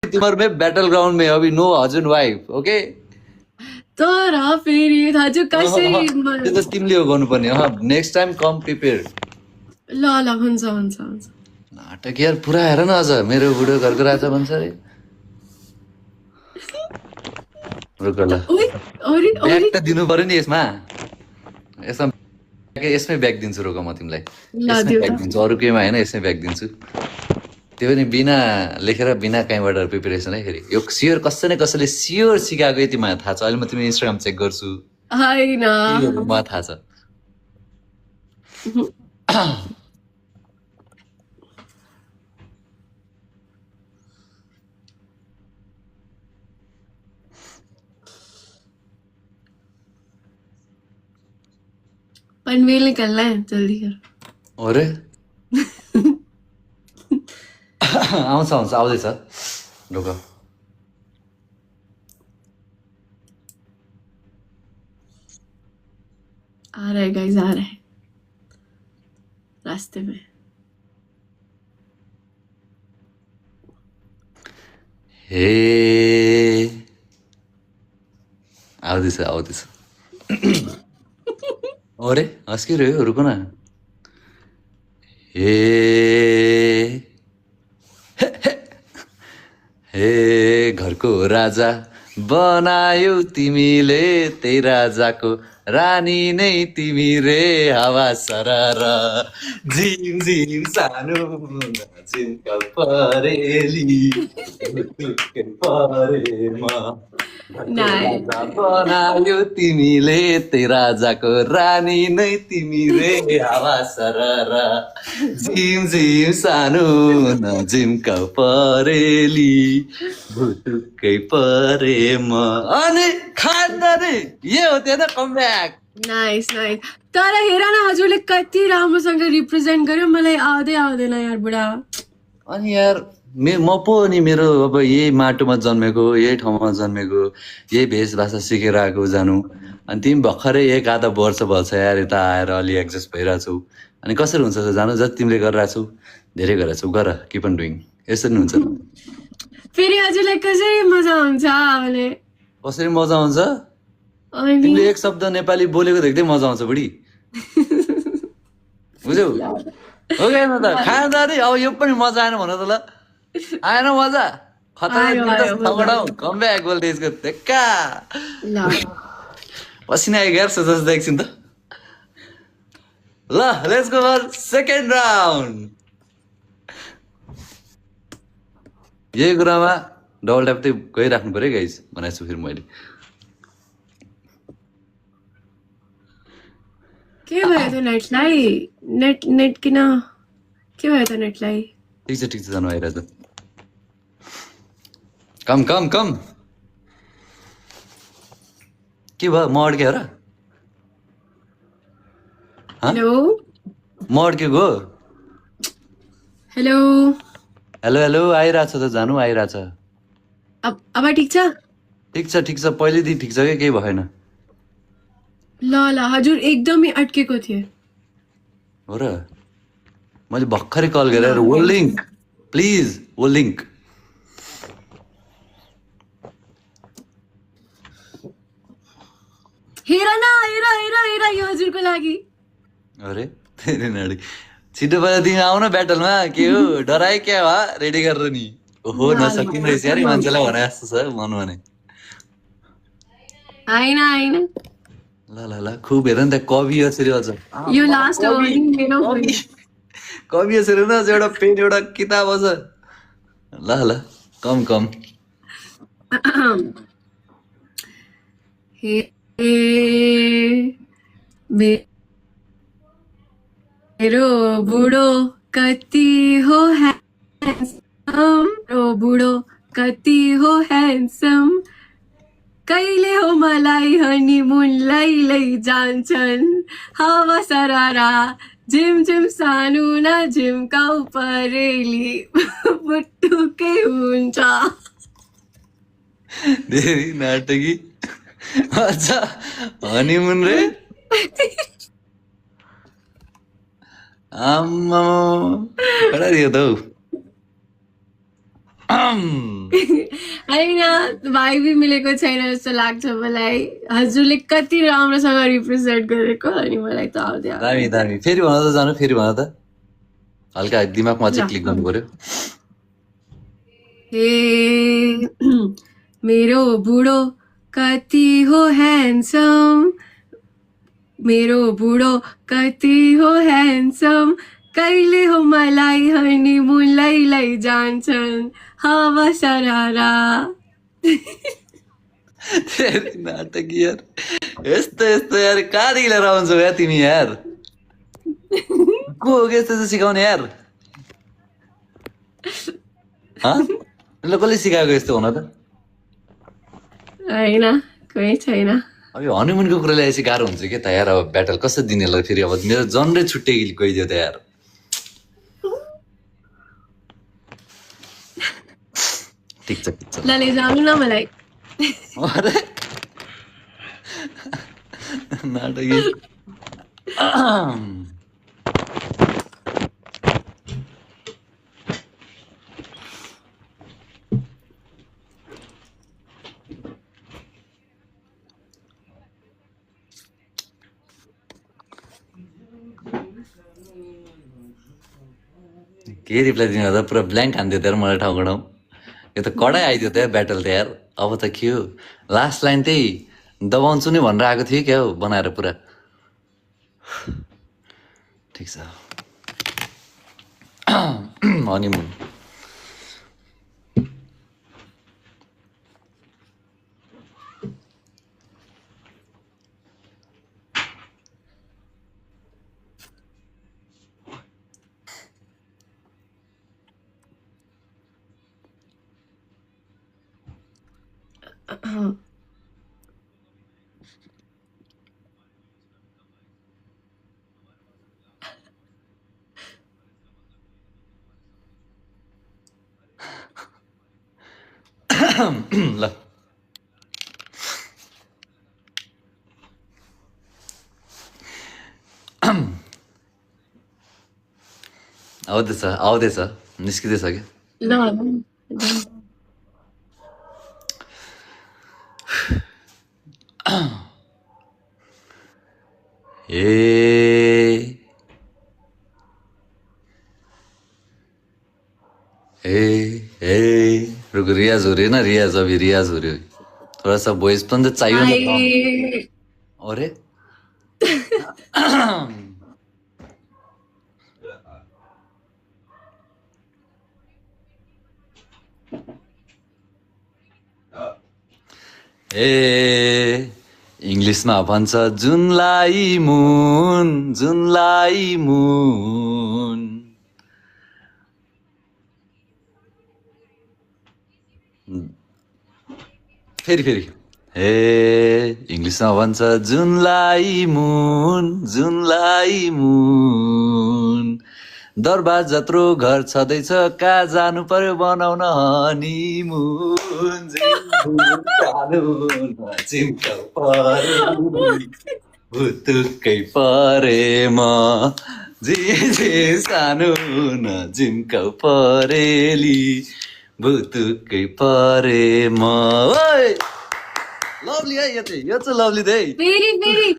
तिम्रो में battle ground में अभी नो हस्बैंड वाइफ ओके तर फेरि दाजु कसरी त्यो त तिमीले हो गर्नुपर्ने नेक्स्ट टाइम कम प्रिपेयर ल ल हुन्छ हुन्छ हुन्छ नाटक यार पुरा हेर न अझ मेरो बुढो घरको राजा भन्छ अरे रुक ल ओइ अरे ब्याग अरे त दिनु पर्यो नि यसमा यसमै ब्याग दिन्छु रोक म तिमीलाई ल यसमै दिउ ब्याग त दिन्छु अरू केहीमा होइन यसमै ब्याग दिन्छु त्यो पनि बिना लेखेर बिना कहीँबाट प्रिपेरेसन है फेरि यो सियोर कसै न कसैले सियोर सिकाएको यति मलाई थाहा छ अहिले म तिम्रो इन्स्टाग्राम चेक गर्छु होइन मलाई थाहा छ पनवेल निकलना है जल्दी कर अरे आउँछ आउँछ आउँदैछ ढोक आ रहा है गाइस आ रहा है रास्ते में हे आउँदैछ आउँदैछ अरे हस्किरह्यो रुक न हे हे घरको राजा बनायो तिमीले त्यही राजाको रानी नै तिमी रे हावा सरर झिम झिम सानो झिम्का परेली परेमा Nice. राजा बनायो तिमीले त्यही राजाको रानी नै तिमी रे हावा सरर झिम झिम सानो नझिम्का परेली भुटुक्कै परे म अनि खाँदा रे ये हो त्यो त कमब्याक नाइस नाइस तर हेर न हजुरले कति राम्रोसँग रिप्रेजेन्ट गर्यो मलाई आउँदै आउँदैन यार बुढा अनि यार म पो नि मेरो अब यही माटोमा जन्मेको यही ठाउँमा जन्मेको यही भेषभाषा सिकेर आएको जानु अनि तिमी भर्खरै एक आधा वर्ष भएछ यार यता आएर अलि एडजस्ट भइरहेछौ अनि कसरी हुन्छ त जानु जति तिमीले गरिरहेछौ धेरै गरिरहेछौ गर किप अन डुइङ यसरी नि हुन्छ फेरि हजुरलाई कसरी मजा आउँछ भने कसरी मजा आउँछ अनि तिमीले एक शब्द नेपाली बोलेको देख्दै मजा आउँछ बुढी बुझ्यौ हो कि होइन त खाँदा रे अब यो पनि मजा आएन भन त ल आएन मजा खतरा कम ब्याक बोल्दै यसको टेक्का ल पसिना आयो यार सोच एकछिन त ल let's go for second round यही कुरामा डबल ट्याप चाहिँ गइराख्नु पर्यो गाइस भनेको छु फेरि मैले के भयो त नेटलाई नेट किन के भयो त नेटलाई ठिक छ जानु आइरहेछ कम कम कम के भयो म अड्के र हेलो म अड्केको हेलो हेलो हेलो आइरहेछ त जानु आइरहेछ अब ठिक छ ठिक छ पहिलेदेखि ठिक छ कि केही भएन ल ल हजुर एकदमै अड्केको थिएँ हो र मैले भर्खरै कल गरेर वो लिङ्क प्लिज वो लिङ्क हेर न हेर हेर हेर यो हजुरको लागि अरे तेरे नाडी छिटो पहिला तिमी आउन ब्याटलमा के हो डराए क्या हो रेडी गरेर नि ओहो नसकिने रहेछ यार मान्छेलाई भने जस्तो छ मन भने होइन होइन ल ल ल खुब हेर नि त कवि यसरी अझ यो लास्ट हो नि मेरो कवि यसरी न अझ एउटा पेन एउटा किताब अझ ल ल कम कम हे मेरो बुढो कति हो ह्यान्डसम रो बुढो कति हो ह्यान्डसम कहिले हो मलाई हनीमुन लैजान्छन् हावा सरारा झिम झिम सानो न झिम्काउ परेली बुटुकै हुन्छ धेरै नाटकी अच्छा हनीमुन रे आम्मा कडा दियो त हौ होइन भाइबी मिलेको छैन जस्तो लाग्छ मलाई हजुरले कति राम्रोसँग रिप्रेजेन्ट गरेको अनि मलाई त आउँदै दामी दामी फेरि भन त जानु फेरि भन त हल्का दिमागमा चाहिँ क्लिक गर्नु पर्यो हे मेरो बुढो कति हो ह्यान्डसम मेरो बुढो कति हो ह्यान्डसम कहिले हो मलाई हनीमुन लैजान्छन् हावा सरारा नाटक यार यस्तो यस्तो यार कहाँदेखि लिएर आउँछौ यार तिमी यार को हो यस्तो यस्तो सिकाउने यार कसले सिकाएको यस्तो हुन त होइन कोही छैन अब यो हनीमुनको कुरा ल्याएपछि गाह्रो हुन्छ क्या त यार अब ब्याटल कसरी दिनेलाई फेरि अब मेरो जनरै छुट्टै गइदियो त यार ठिक छ ल लैजानु न मलाई अरे नाटकी के रिप्लाई दिनु त पुरा ब्ल्याङ्क हान्थ्यो त मलाई ठाउँको ठाउँ यो त कडै आइदियो त ब्याटल त यार अब त के हो लास्ट लाइन त्यही दबाउँछु नि भनेर आएको थियो क्या हो बनाएर पुरा ठिक छ हनीमुन ल आउँदैछ निस्किँदैछ क्या ल रुको रियाज हो रही ना रियाज अभी रियाज हो रही थोड़ा सा वॉइस पनि त चाहियो नि अरे इङ्ग्लिसमा भन्छ जुनलाई मुन फेरि इङ्ग्लिसमा भन्छ जुनलाई मुन दरबार जत्रो घर छँदैछ कहाँ जानु पर्यो बनाउन हनीमुन भुतुक्कै परेमा जे सानो न झिम्काउ परेली भुतुक्कै परेमा लभली है यो चाहिँ लभली है फेरि